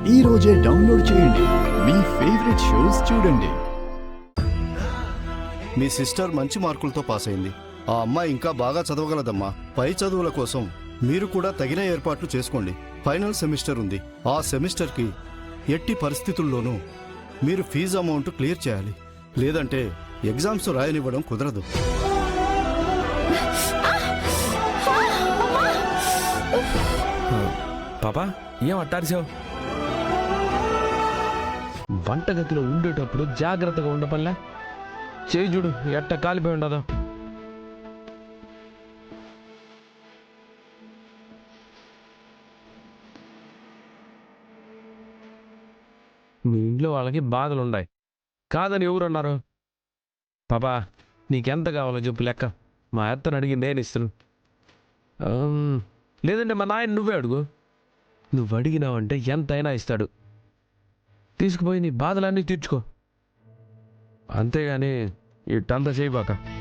ఈ రోజే డౌన్లోడ్ చేయండి. మీ ఫేవరెట్ షోస్ చూడండి. మీ సిస్టర్ మంచి మార్కులతో పాస్ అయింది. ఆ అమ్మాయి ఇంకా బాగా చదవగలదమ్మా. పై చదువుల కోసం మీరు కూడా తగిన ఏర్పాట్లు చేసుకోండి. ఫైనల్ సెమిస్టర్ ఉంది. ఆ సెమిస్టర్కి ఎట్టి పరిస్థితుల్లోనూ మీరు ఫీజు అమౌంట్ క్లియర్ చేయాలి. లేదంటే ఎగ్జామ్స్ రాయనివ్వడం కుదరదు. పాపా ఏం అట్టారిసావు? వంటగదిలో ఉండేటప్పుడు జాగ్రత్తగా ఉండపల్లా. చేయి చూడు ఎట్ట కాలిపోయి ఉండదు. మీ ఇంట్లో వాళ్ళకి బాధలు ఉన్నాయి కాదని ఎవరు అన్నారు? పాపా నీకెంత కావాలో చెప్పు లెక్క. మా అత్తను అడిగి నేను ఇస్తాను. లేదంటే మా నాయన నువ్వే అడుగు. నువ్వు అడిగినావంటే ఎంతైనా ఇస్తాడు. తీసుకుపోయి నీ బాధలన్నీ తీర్చుకో. అంతేగాని ఇట్టంతా చేయబాక.